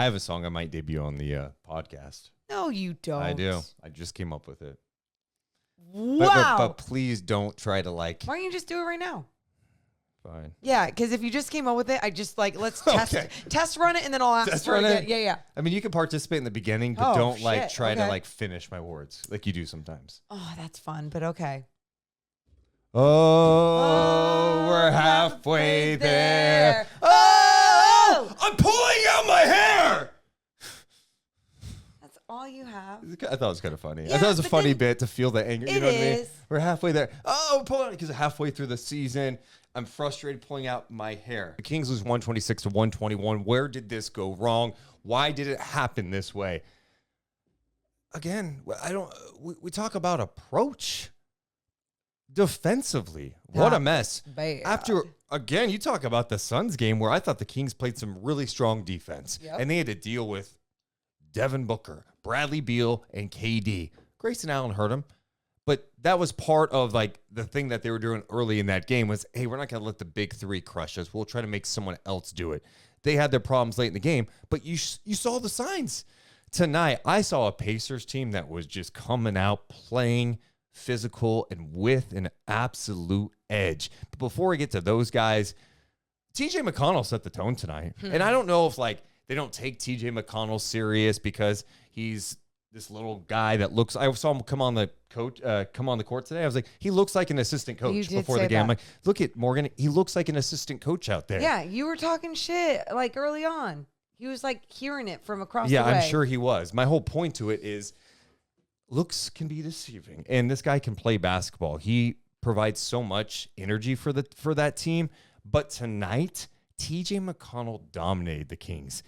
I have a song I might debut on the podcast. No, you don't. I do. I just came up with it. Wow. But please don't try to like. Why don't you just do it right now? Fine. Yeah, because if you just came up with it, I just like, let's test run it, and then I'll ask Test for it run again. it? Yeah. I mean, you can participate in the beginning, but Oh, don't like shit. try to Okay. like finish my words like you do sometimes. Oh, that's fun, but okay. Oh, we're halfway there. Oh, I'm pulling out my hair. That's all you have. I thought it was kind of funny. Yeah, I thought it was a but funny then bit to feel the anger. You it know what I mean? is. We're halfway there. Oh, pulling because halfway through the season, I'm frustrated pulling out my hair. The Kings lose 126 to 121. Where did this go wrong? Why did it happen this way? Again, we talk about approach. Defensively, what a mess. Bad. After, again, you talk about the Suns game where I thought the Kings played some really strong defense. Yep. And they had to deal with Devin Booker, Bradley Beal, and KD. Grayson Allen hurt him. But that was part of like the thing that they were doing early in that game was, hey, we're not going to let the big three crush us. We'll try to make someone else do it. They had their problems late in the game, but you saw the signs. Tonight, I saw a Pacers team that was just coming out playing physical and with an absolute edge. But before we get to those guys, TJ McConnell set the tone tonight. And I don't know if like they don't take TJ McConnell serious because he's this little guy that looks, I saw him come on the court today. I was like, he looks like an assistant coach before the game. That. I'm like, look at Morgan. He looks like an assistant coach out there. Yeah, you were talking shit like early on. He was like hearing it from across the way. Yeah, I'm sure he was. My whole point to it is looks can be deceiving, and this guy can play basketball. He provides so much energy for that team. But tonight, TJ McConnell dominated the Kings.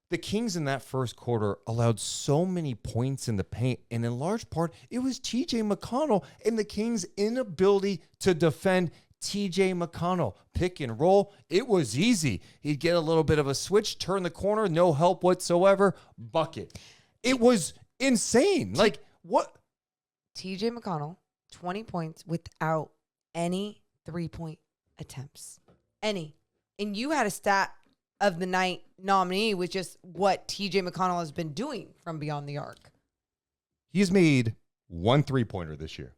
The Kings in that first quarter allowed so many points in the paint, and in large part, it was TJ McConnell and the Kings' inability to defend TJ McConnell. Pick and roll, it was easy. He'd get a little bit of a switch, turn the corner, no help whatsoever, bucket. It was insane. Like, what? TJ McConnell, 20 points without any 3-point attempts. Any. And you had a stat of the night nominee with just what TJ McConnell has been doing from beyond the arc. He's made 1 3-pointer this year.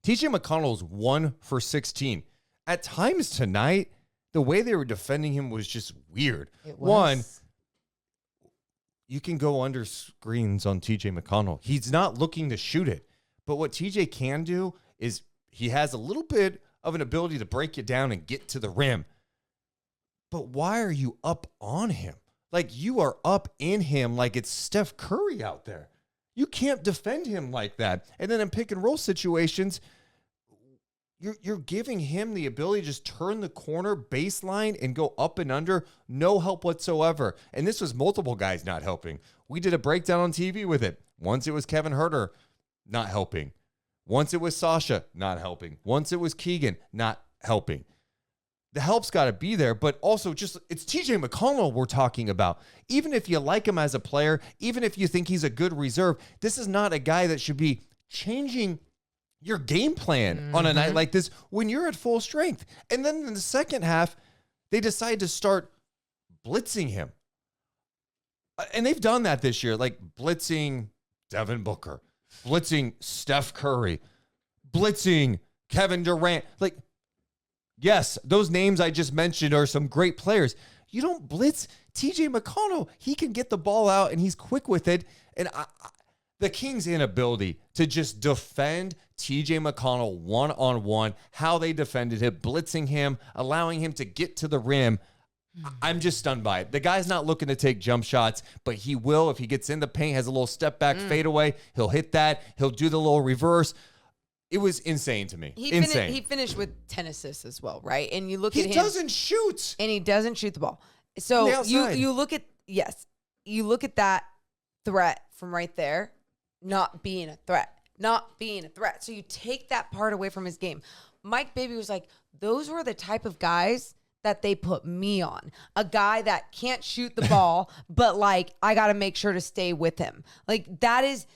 TJ McConnell's 1 for 16. At times tonight, the way they were defending him was just weird. It was. One, you can go under screens on TJ McConnell. He's not looking to shoot it. But what TJ can do is he has a little bit of an ability to break you down and get to the rim. But why are you up on him? Like you are up in him like it's Steph Curry out there. You can't defend him like that. And then in pick and roll situations, you're giving him the ability to just turn the corner baseline and go up and under, no help whatsoever. And this was multiple guys not helping. We did a breakdown on TV with it. Once it was Kevin Huerter, not helping. Once it was Sasha, not helping. Once it was Keegan, not helping. The help's got to be there, but also just it's TJ McConnell we're talking about. Even if you like him as a player, even if you think he's a good reserve, this is not a guy that should be changing your game plan on a night like this when you're at full strength. And then in the second half, they decide to start blitzing him. And they've done that this year, like blitzing Devin Booker, blitzing Steph Curry, blitzing Kevin Durant. Like, yes, those names I just mentioned are some great players. You don't blitz TJ McConnell. He can get the ball out and he's quick with it. And the Kings' inability to just defend TJ McConnell one-on-one, how they defended him, blitzing him, allowing him to get to the rim, I'm just stunned by it. The guy's not looking to take jump shots, but he will if he gets in the paint, has a little step back fadeaway. He'll hit that. He'll do the little reverse. It was insane to me. Insane. He finished with 10 assists as well, right? And you look at him. He doesn't shoot. And he doesn't shoot the ball. So you look at, you look at that threat from right there, not being a threat. So you take that part away from his game. Mike Bibby was like, those were the type of guys that they put me on. A guy that can't shoot the ball, but like, I got to make sure to stay with him. Like because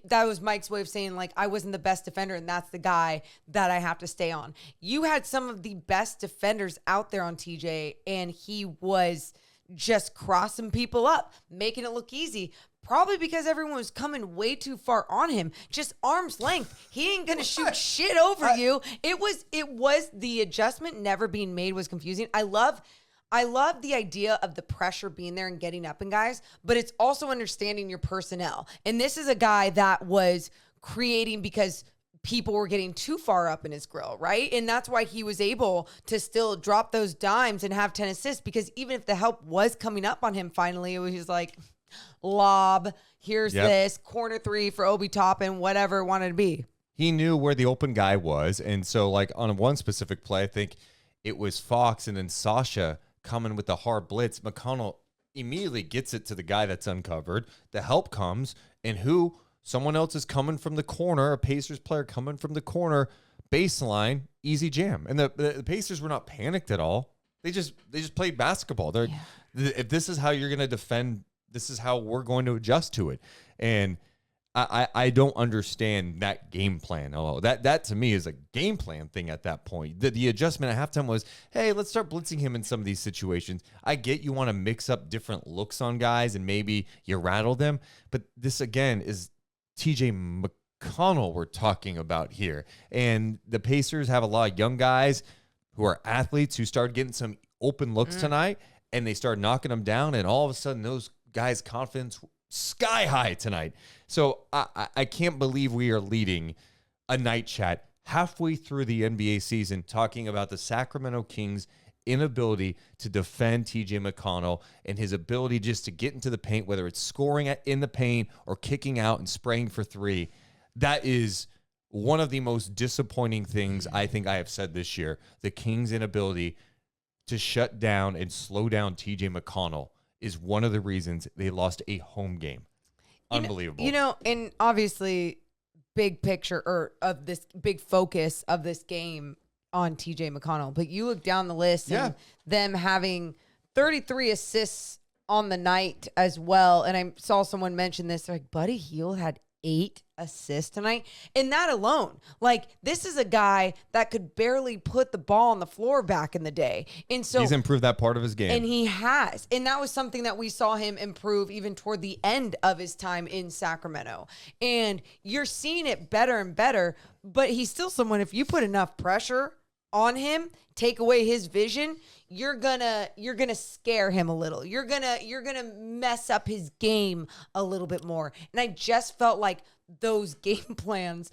that was Mike's way of saying like, I wasn't the best defender and that's the guy that I have to stay on. You had some of the best defenders out there on TJ and he was just crossing people up, making it look easy. Probably because everyone was coming way too far on him. Just arm's length. He ain't gonna shoot shit over you. It was the adjustment never being made was confusing. I love the idea of the pressure being there and getting up and guys, but it's also understanding your personnel. And this is a guy that was creating because people were getting too far up in his grill, right? And that's why he was able to still drop those dimes and have 10 assists, because even if the help was coming up on him finally, it was just like, lob, here's this, corner three for Obi Toppin, whatever it wanted to be. He knew where the open guy was. And so, like, on one specific play, I think it was Fox and then Sasha coming with the hard blitz. McConnell immediately gets it to the guy that's uncovered. The help comes, and someone else is coming from the corner, a Pacers player coming from the corner, baseline, easy jam. And the Pacers were not panicked at all. They just played basketball. If this is how you're going to defend, this is how we're going to adjust to it. And I don't understand that game plan. Although that to me is a game plan thing at that point. The adjustment at halftime was, hey, let's start blitzing him in some of these situations. I get you want to mix up different looks on guys and maybe you rattle them. But this, again, is TJ McConnell we're talking about here. And the Pacers have a lot of young guys who are athletes who started getting some open looks tonight, and they started knocking them down, and all of a sudden those guys' confidence sky high tonight. So I can't believe we are leading a night chat halfway through the NBA season talking about the Sacramento Kings' inability to defend TJ McConnell and his ability just to get into the paint, whether it's scoring in the paint or kicking out and spraying for three. That is one of the most disappointing things I think I have said this year. The Kings' inability to shut down and slow down TJ McConnell is one of the reasons they lost a home game. Unbelievable. And obviously big picture or of this big focus of this game on TJ McConnell, but you look down the list and them having 33 assists on the night as well. And I saw someone mention this, they're like, Buddy Hield had 8 assists tonight. And that alone, like, this is a guy that could barely put the ball on the floor back in the day. And so he's improved that part of his game. And he has. And that was something that we saw him improve even toward the end of his time in Sacramento. And you're seeing it better and better, but he's still someone, if you put enough pressure on him, take away his vision, you're gonna scare him a little. You're gonna mess up his game a little bit more. And I just felt like those game plans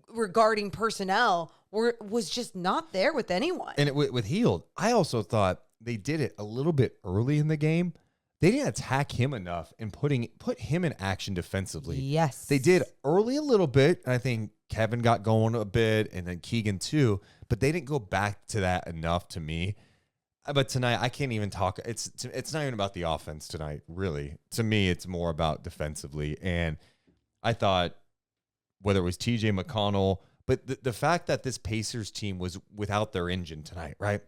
regarding personnel was just not there with anyone. And with Hield, I also thought they did it a little bit early in the game. They didn't attack him enough and put him in action defensively. Yes. They did early a little bit. And I think Kevin got going a bit and then Keegan too, but they didn't go back to that enough to me. But tonight, I can't even talk. It's not even about the offense tonight, really. To me, it's more about defensively. And I thought whether it was TJ McConnell, but the fact that this Pacers team was without their engine tonight, right?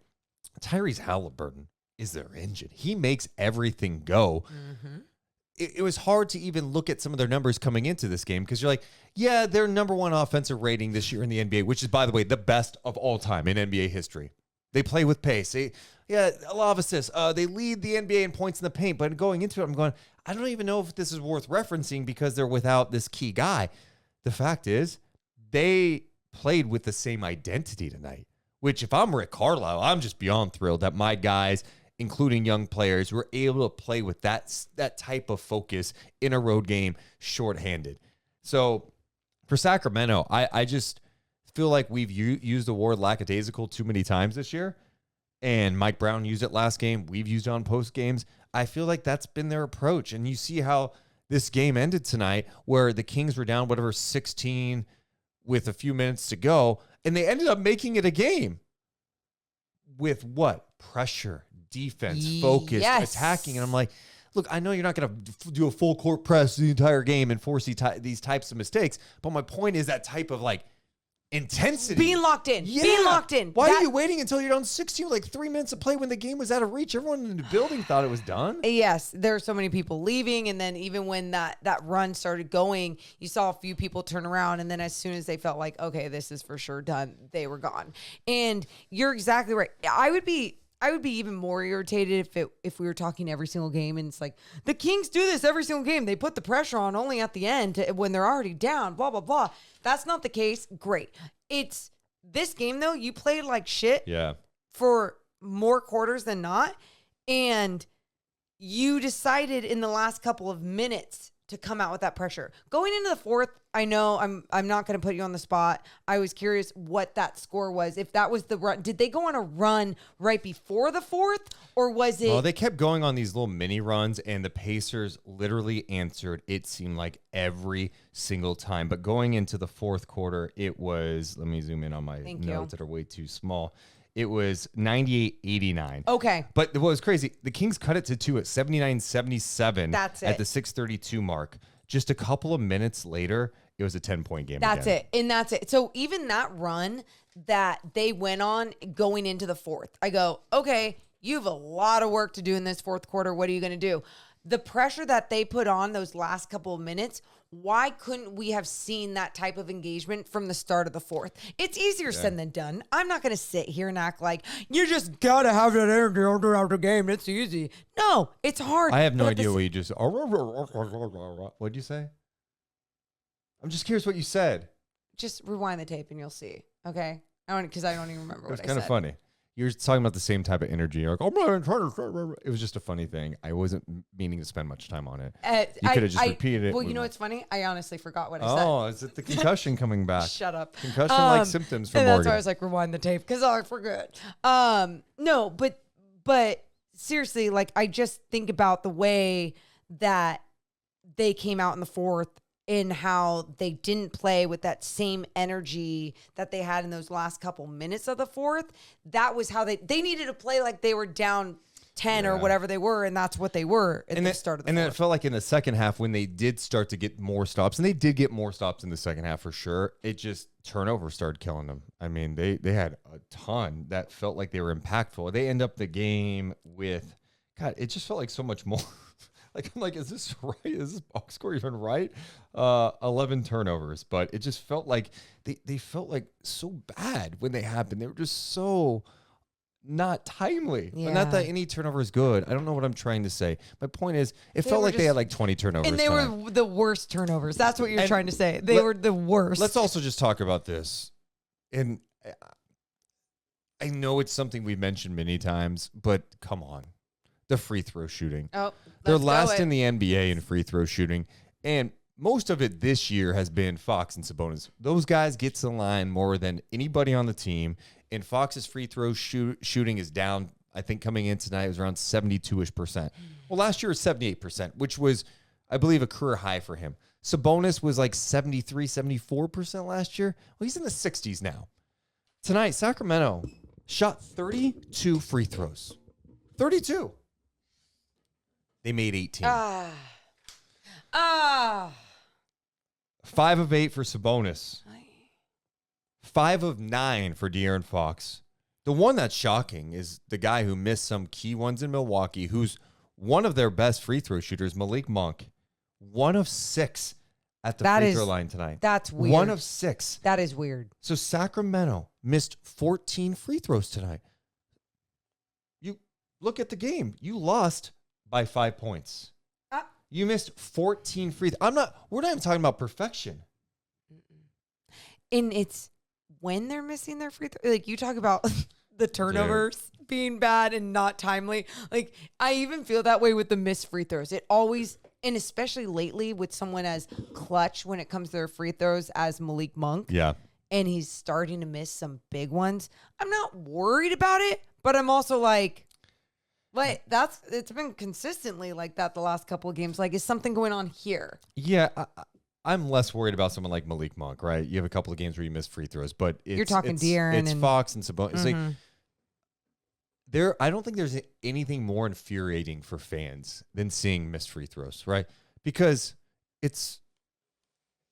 Tyrese Halliburton is their engine. He makes everything go. Mm-hmm. It was hard to even look at some of their numbers coming into this game because you're like, yeah, they're number one offensive rating this year in the NBA, which is, by the way, the best of all time in NBA history. They play with pace. A lot of assists. They lead the NBA in points in the paint, but going into it, I'm going, I don't even know if this is worth referencing because they're without this key guy. The fact is, they played with the same identity tonight, which if I'm Rick Carlisle, I'm just beyond thrilled that my guys, including young players, were able to play with that type of focus in a road game shorthanded. So for Sacramento, I just feel like we've used the word lackadaisical too many times this year. And Mike Brown used it last game. We've used it on post games. I feel like that's been their approach. And you see how this game ended tonight where the Kings were down, 16 with a few minutes to go. And they ended up making it a game with what? Pressure, defense, focus, attacking. And I'm like, look, I know you're not going to do a full court press the entire game and force these types of mistakes. But my point is that type of intensity. Being locked in. Yeah. Being locked in. Why are you waiting until you're down 16 with 3 minutes of play when the game was out of reach? Everyone in the building thought it was done. Yes. There are so many people leaving. And then even when that run started going, you saw a few people turn around. And then as soon as they felt like, okay, this is for sure done, they were gone. And you're exactly right. I would be even more irritated if we were talking every single game and it's like, the Kings do this every single game. They put the pressure on only at the end when they're already down, blah, blah, blah. That's not the case. Great. It's this game, though, you played like shit for more quarters than not. And you decided in the last couple of minutes to come out with that pressure. Going into the fourth, I know I'm not going to put you on the spot. I was curious what that score was. If that was the run, did they go on a run right before the fourth, or was it? Well, they kept going on these little mini runs, and the Pacers literally answered, it seemed like, every single time. But going into the fourth quarter, it was, let me zoom in on my notes that are way too small. It was 98-89. Okay. But what was crazy, the Kings cut it to 2 at 79-77. That's it. At the 6:32 mark. Just a couple of minutes later, it was a 10-point game. That's it. And that's it. So even that run that they went on going into the fourth, I go, okay, you have a lot of work to do in this fourth quarter. What are you going to do? The pressure that they put on those last couple of minutes, why couldn't we have seen that type of engagement from the start of the fourth? It's easier said than done. I'm not going to sit here and act like you just got to have that energy all throughout the game. It's easy. No, it's hard. I have no idea what you just... What'd you say? I'm just curious what you said. Just rewind the tape and you'll see. Okay? Because I don't even remember what I said. It's kind of funny. You're talking about the same type of energy. You're like, oh man, it was just a funny thing. I wasn't meaning to spend much time on it. You could have just repeated it. Well, you know what's funny? I honestly forgot what I said. Oh, is it the concussion coming back? Shut up. Concussion-like symptoms for Morgan. That's why I was like, rewind the tape, because I forgot. No, but seriously, like, I just think about the way that they came out in the fourth in how they didn't play with that same energy that they had in those last couple minutes of the fourth. That was how they needed to play like they were down 10 or whatever they were, and that's what they were at the start of the fourth. And then it felt like in the second half when they did start to get more stops, and they did get more stops in the second half for sure, it just turnover started killing them. I mean, they had a ton that felt like they were impactful. They end up the game with, God, it just felt like so much more. Like, I'm like, is this right? Is this box score even right? 11 turnovers, but it just felt like they felt like so bad when they happened. They were just so not timely. Yeah. Not that any turnover is good. I don't know what I'm trying to say. My point is, it felt like they had like 20 turnovers. And they were the worst turnovers. That's what you're trying to say. They were the worst. Let's also just talk about this. And I know it's something we've mentioned many times, but come on. The free throw shooting. Oh, they're last in the NBA in free throw shooting. And most of it this year has been Fox and Sabonis. Those guys get to the line more than anybody on the team. And Fox's free throw shooting is down, I think coming in tonight, it was around 72-ish%. Well, last year was 78%, which was, I believe, a career high for him. Sabonis was like 73, 74% last year. Well, he's in the 60s now. Tonight, Sacramento shot 32 free throws. 32. They made 18. 5 of 8 for Sabonis. 5 of 9 for De'Aaron Fox. The one that's shocking is the guy who missed some key ones in Milwaukee, who's one of their best free throw shooters, Malik Monk. 1 of 6 at the free throw line tonight. That's weird. 1 of 6. That is weird. So Sacramento missed 14 free throws tonight. You look at the game. You lost by 5 points. You missed 14 free throws. We're not even talking about perfection. And it's when they're missing their free throw. Like, you talk about the turnovers being bad and not timely. Like, I even feel that way with the missed free throws. It always, and especially lately with someone as clutch when it comes to their free throws as Malik Monk. Yeah. And he's starting to miss some big ones. I'm not worried about it, but I'm also like, but it's been consistently like that the last couple of games. Like, is something going on here? Yeah, I'm less worried about someone like Malik Monk, right? You have a couple of games where you miss free throws, but you're talking De'Aaron. It's Fox and Sabonis. It's like I don't think there's anything more infuriating for fans than seeing missed free throws, right? Because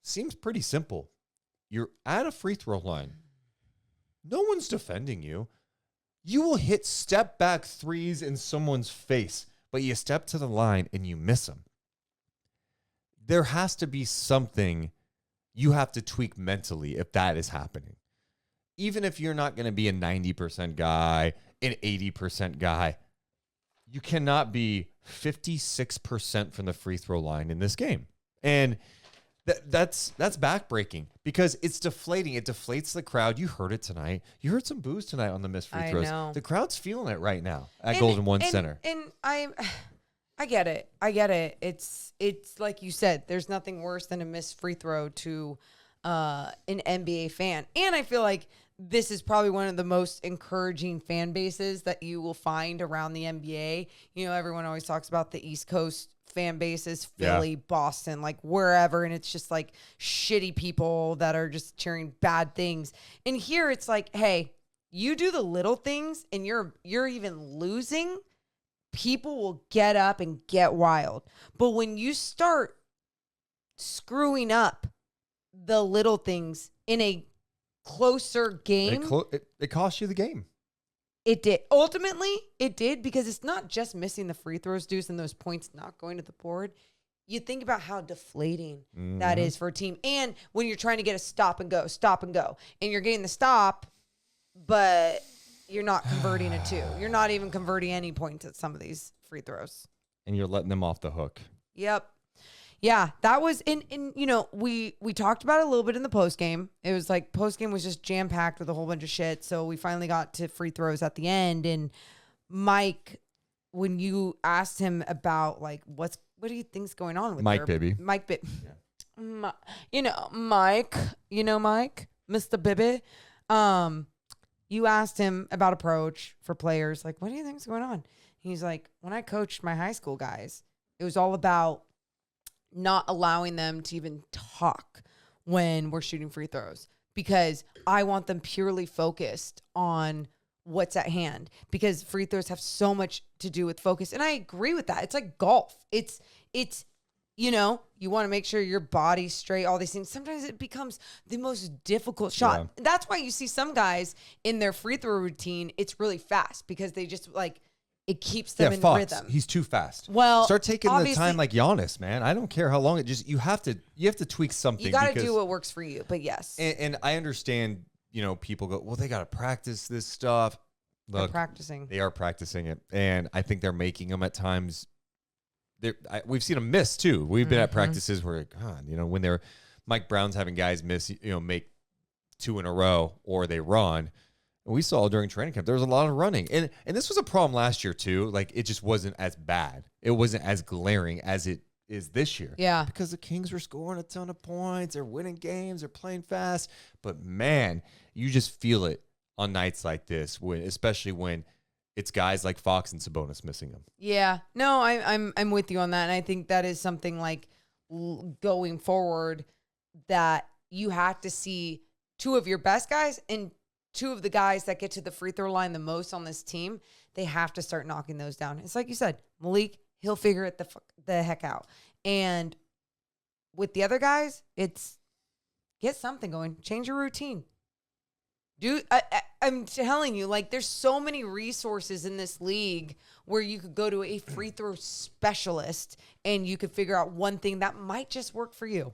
seems pretty simple. You're at a free throw line. No one's defending you. You will hit step back threes in someone's face, but you step to the line and you miss them. There has to be something you have to tweak mentally if that is happening. even if you're not going to be a 90% guy, an 80% guy, you cannot be 56% from the free throw line in this game. And that's backbreaking because it's deflating. It deflates the crowd. You heard it tonight. You heard some boos tonight on the missed free throws. Know. The crowd's feeling it right now at Golden One Center. And I get it. It's like you said, there's nothing worse than a missed free throw to an NBA fan. And I feel like this is probably one of the most encouraging fan bases that you will find around the NBA. You know, everyone always talks about the East Coast fan bases, Philly, Boston, like wherever. And it's just like shitty people that are just cheering bad things. And here it's like, hey, you do the little things and you're even losing, people will get up and get wild. But when you start screwing up the little things in a closer game, it cost you the game. It did. Ultimately, it did, because it's not just missing the free throws, Deuce, and those points not going to the board. You think about how deflating that is for a team. And when you're trying to get a stop and go, and you're getting the stop, but you're not converting a two. You're not even converting any points at some of these free throws. And you're letting them off the hook. Yep. Yeah, that was you know, we talked about it a little bit in the post game. It was like post game was just jam packed with a whole bunch of shit. So we finally got to free throws at the end. And Mike, when you asked him about like what do you think's going on with Mike Bibby, yeah. Mike, Mr. Bibby, you asked him about approach for players. Like, what do you think's going on? He's like, when I coached my high school guys, it was all about not allowing them to even talk when we're shooting free throws, because I want them purely focused on what's at hand, because free throws have so much to do with focus. And I agree with that. It's like golf. It's, you know, you want to make sure your body's straight, all these things. Sometimes it becomes the most difficult shot. Yeah. That's why you see some guys in their free throw routine, it's really fast, because they just like, it keeps them in rhythm. He's too fast. Well, start taking the time like Giannis, man. I don't care how long it just, you have to tweak something. You got to do what works for you, but yes. And I understand, you know, people go, well, they got to practice this stuff. Look, they're practicing. They are practicing it. And I think they're making them at times. We've seen them miss too. We've been at practices where, God, you know, when Mike Brown's having guys miss, you know, make 2 in a row or they run. We saw during training camp, there was a lot of running. And this was a problem last year, too. Like, it just wasn't as bad. It wasn't as glaring as it is this year. Yeah. Because the Kings were scoring a ton of points. They're winning games. They're playing fast. But, man, you just feel it on nights like this, especially when it's guys like Fox and Sabonis missing them. Yeah. No, I'm with you on that. And I think that is something like going forward that you have to see 2 of your best guys and 2 of the guys that get to the free throw line the most on this team. They have to start knocking those down. It's like you said, Malik, he'll figure it the heck out. And with the other guys, it's get something going. Change your routine. I'm telling you, like, there's so many resources in this league where you could go to a free throw specialist and you could figure out one thing that might just work for you.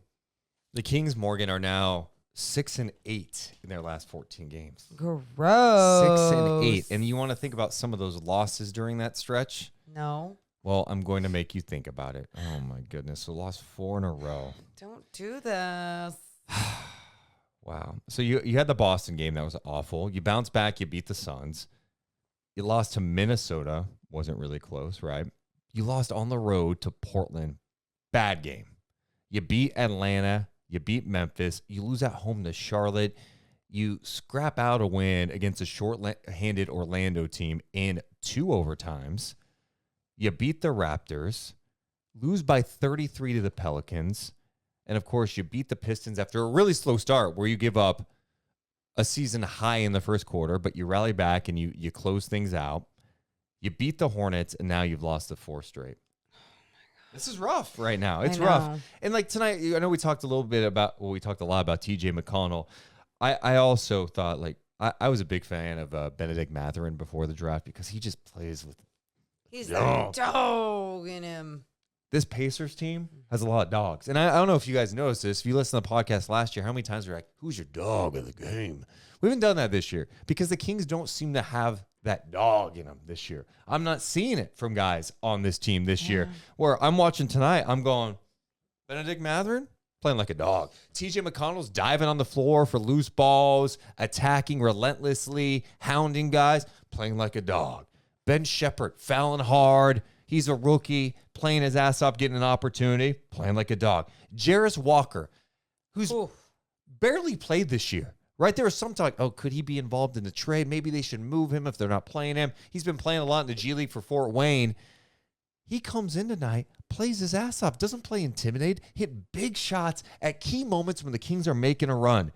The Kings, Morgan, are now 6-8 in their last 14 games. Gross. 6-8. And you want to think about some of those losses during that stretch? No. Well, I'm going to make you think about it. Oh, my goodness. So lost 4 in a row. Don't do this. Wow. So you had the Boston game. That was awful. You bounced back. You beat the Suns. You lost to Minnesota. Wasn't really close, right? You lost on the road to Portland. Bad game. You beat Atlanta. You beat Memphis. You lose at home to Charlotte. You scrap out a win against a short-handed Orlando team in 2 overtimes. You beat the Raptors. Lose by 33 to the Pelicans. And, of course, you beat the Pistons after a really slow start where you give up a season high in the first quarter, but you rally back and you close things out. You beat the Hornets, and now you've lost the 4 straight. This is rough right now. It's rough. And like tonight, I know we talked a lot about TJ McConnell. I also thought, like, I was a big fan of Benedict Mathurin before the draft because he just plays with. He's the dog in him. this Pacers team has a lot of dogs. And I don't know if you guys noticed this. If you listened to the podcast last year, how many times we're like, who's your dog of the game? We haven't done that this year because the Kings don't seem to have that dog in them this year. I'm not seeing it from guys on this team this year. Where I'm watching tonight, I'm going, Benedict Mathurin playing like a dog. TJ McConnell's diving on the floor for loose balls, attacking relentlessly, hounding guys, playing like a dog. Ben Shepherd fouling hard. He's a rookie, playing his ass up, getting an opportunity, playing like a dog. Jarris Walker, who's barely played this year. Right, there was some talk, could he be involved in the trade? Maybe they should move him if they're not playing him. He's been playing a lot in the G League for Fort Wayne. He comes in tonight, plays his ass off, doesn't play intimidated, hit big shots at key moments when the Kings are making a run.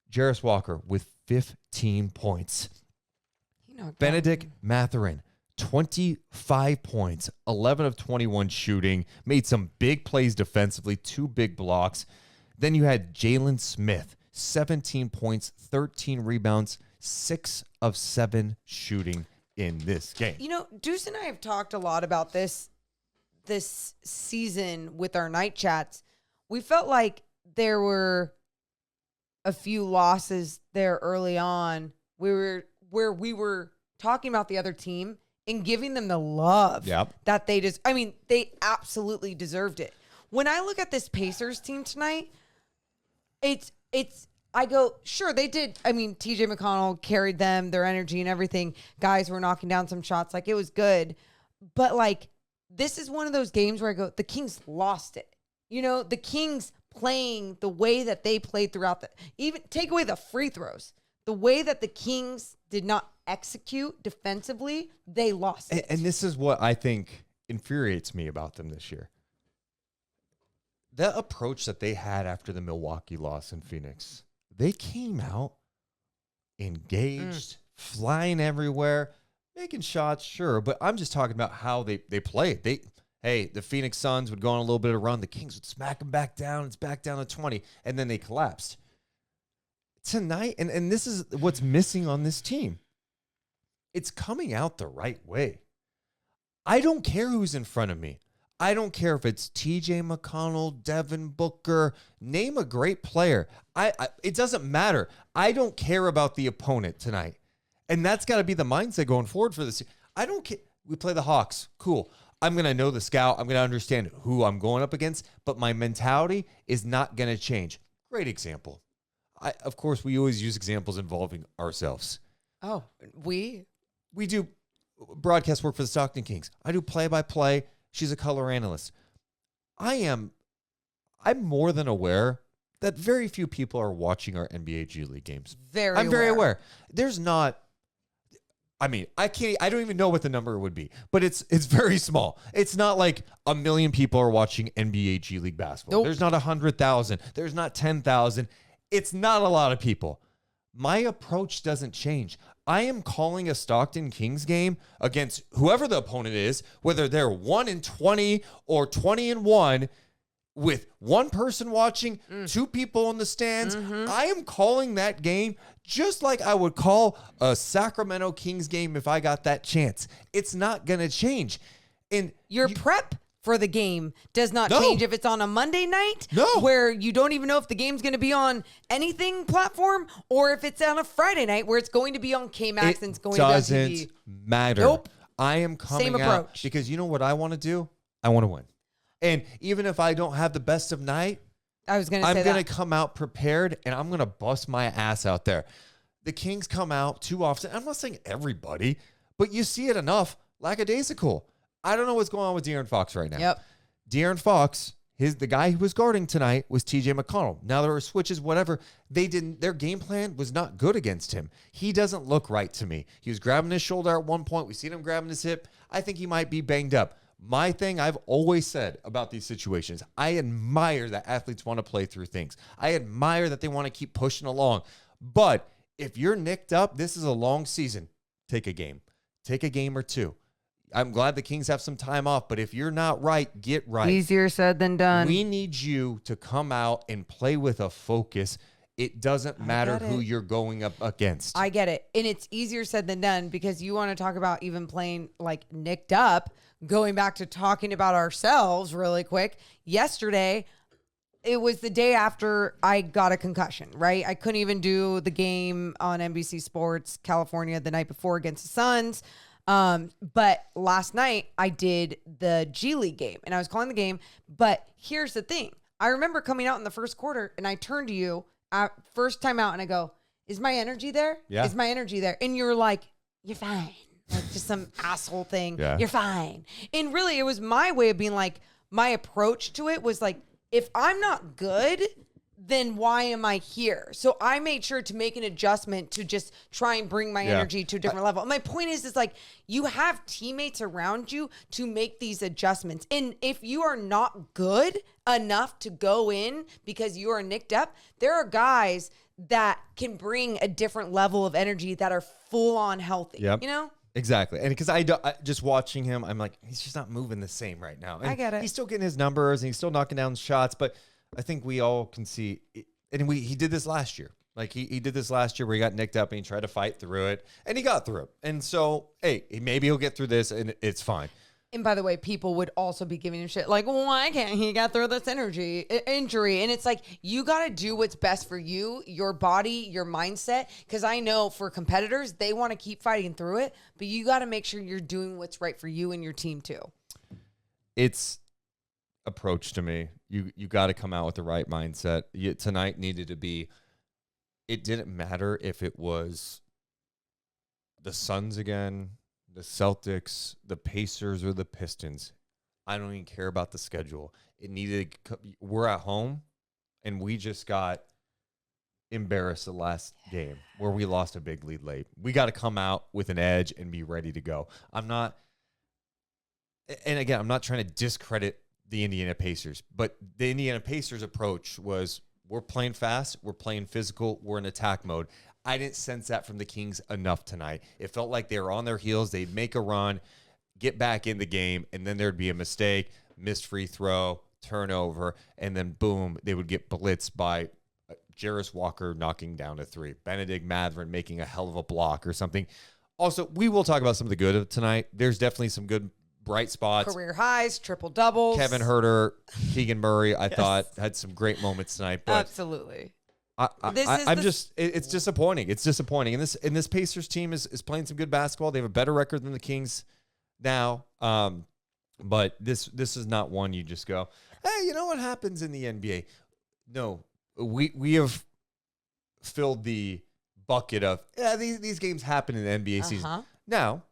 Jarris Walker with 15 points. Benedict Mathurin, 25 points, 11 of 21 shooting, made some big plays defensively, 2 big blocks. Then you had Jalen Smith, 17 points, 13 rebounds, 6 of 7 shooting in this game. You know, Deuce and I have talked a lot about this season with our night chats. We felt like there were a few losses there early on. Where we were talking about the other team and giving them the love that they just, I mean, they absolutely deserved it. When I look at this Pacers team tonight, I go, sure, they did. I mean, TJ McConnell carried them, their energy and everything. Guys were knocking down some shots. Like, it was good. But, like, this is one of those games where I go, the Kings lost it. You know, the Kings playing the way that they played throughout even take away the free throws. The way that the Kings did not execute defensively, they lost it. And this is what I think infuriates me about them this year. The approach that they had after the Milwaukee loss in Phoenix, they came out engaged, flying everywhere, making shots, sure, but I'm just talking about how they played. The Phoenix Suns would go on a little bit of run. The Kings would smack them back down. It's back down to 20, and then they collapsed. Tonight, and this is what's missing on this team. It's coming out the right way. I don't care who's in front of me. I don't care if it's TJ McConnell, Devin Booker, name a great player. It doesn't matter. I don't care about the opponent tonight. And that's got to be the mindset going forward for this. I don't care. We play the Hawks. Cool. I'm going to know the scout. I'm going to understand who I'm going up against, but my mentality is not going to change. Great example. Of course, we always use examples involving ourselves. Oh, we do broadcast work for the Stockton Kings. I do play-by-play. She's a color analyst. I'm more than aware that very few people are watching our NBA G League games. I'm very aware. There's not, I don't even know what the number would be, but it's very small. It's not like 1 million people are watching NBA G League basketball. Nope. There's not 100,000. There's not 10,000. It's not a lot of people. My approach doesn't change. I am calling a Stockton Kings game against whoever the opponent is, whether they're 1-20 or 20-1, with one person watching, 2 people in the stands. I am calling that game just like I would call a Sacramento Kings game if I got that chance. It's not going to change. And your prep for the game does not change if it's on a Monday night where you don't even know if the game's going to be on anything platform, or if it's on a Friday night where it's going to be on K-Max and it's going to be on TV. It doesn't matter. Nope. I am coming out because you know what I want to do? I want to win. And even if I don't have the best of night, I'm going to come out prepared, and I'm going to bust my ass out there. The Kings come out too often. I'm not saying everybody, but you see it enough. Lackadaisical. I don't know what's going on with De'Aaron Fox right now. Yep. De'Aaron Fox, the guy who was guarding tonight was TJ McConnell. Now there were switches, whatever. Their game plan was not good against him. He doesn't look right to me. He was grabbing his shoulder at one point. We seen him grabbing his hip. I think he might be banged up. My thing I've always said about these situations, I admire that athletes want to play through things. I admire that they want to keep pushing along. But if you're nicked up, this is a long season. Take a game. Take a game or 2. I'm glad the Kings have some time off, but if you're not right, get right. Easier said than done. We need you to come out and play with a focus. It doesn't matter who you're going up against. I get it. And it's easier said than done because you want to talk about even playing like nicked up. going back to talking about ourselves really quick, yesterday, it was the day after I got a concussion, right? I couldn't even do the game on NBC Sports California the night before against the Suns. But last night I did the G League game and I was calling the game. But here's the thing. I remember coming out in the first quarter and I turned to you first time out and I go, is my energy there? Yeah. Is my energy there? And you're like, you're fine. Like just some asshole thing. Yeah. You're fine. And really it was my way of being like, my approach to it was like, if I'm not good, then why am I here? So I made sure to make an adjustment to just try and bring my energy to a different level. My point is like, you have teammates around you to make these adjustments. And if you are not good enough to go in because you are nicked up, there are guys that can bring a different level of energy that are full on healthy, you know? Exactly. And because I just watching him, I'm like, he's just not moving the same right now. And I get it. He's still getting his numbers and he's still knocking down shots, but I think we all can see it. And he did this last year. Like he did this last year where he got nicked up and he tried to fight through it and he got through it. And so, hey, maybe he'll get through this and it's fine. And by the way, people would also be giving him shit like, why can't he get through this injury? And it's like, you got to do what's best for you, your body, your mindset. Because I know for competitors, they want to keep fighting through it. But you got to make sure you're doing what's right for you and your team too. It's approach to me. You got to come out with the right mindset. Tonight needed to be, it didn't matter if it was the Suns again, the Celtics, the Pacers, or the Pistons. I don't even care about the schedule. It needed. We're at home, and we just got embarrassed the last game where we lost a big lead late. We got to come out with an edge and be ready to go. I'm not trying to discredit the Indiana Pacers, but the Indiana Pacers approach was, we're playing fast, we're playing physical, we're in attack mode. I didn't sense that from the Kings enough tonight. It felt like they were on their heels. They'd make a run, get back in the game, and then there'd be a mistake, missed free throw, turnover, and then boom, they would get blitzed by Jarris Walker knocking down a three, Benedict Mathurin making a hell of a block or something. Also, we will talk about some of the good of tonight. There's definitely some good bright spots. Career highs, triple doubles. Kevin Huerter, Keegan Murray, I thought had some great moments tonight. But absolutely. It's disappointing. It's disappointing. And this Pacers team is playing some good basketball. They have a better record than the Kings now. But this is not one you just go, hey, you know what happens in the NBA? No, we have filled the bucket of these games happen in the NBA season. Now,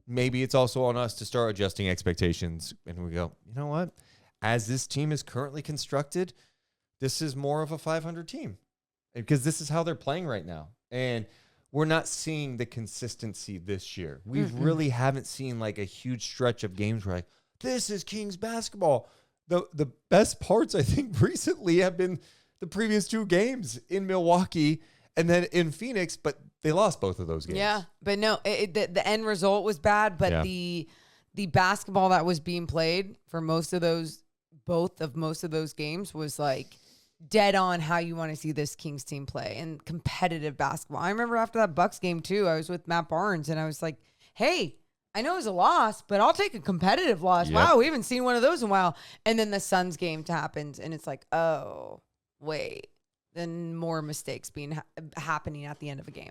maybe it's also on us to start adjusting expectations. And we go, you know what? As this team is currently constructed, this is more of a 500 team. Because this is how they're playing right now. And we're not seeing the consistency this year. We really haven't seen like a huge stretch of games where like, this is Kings basketball. The best parts, I think, recently have been the previous two games in Milwaukee and then in Phoenix, but they lost both of those games. Yeah, but no, the end result was bad, but the basketball that was being played for most of those games was like dead on how you want to see this Kings team play and competitive basketball. I remember after that Bucks game too, I was with Matt Barnes and I was like, hey, I know it was a loss, but I'll take a competitive loss. Yep. Wow, we haven't seen one of those in a while. And then the Suns game happens and it's like, oh, wait. Then more mistakes being happening at the end of a game.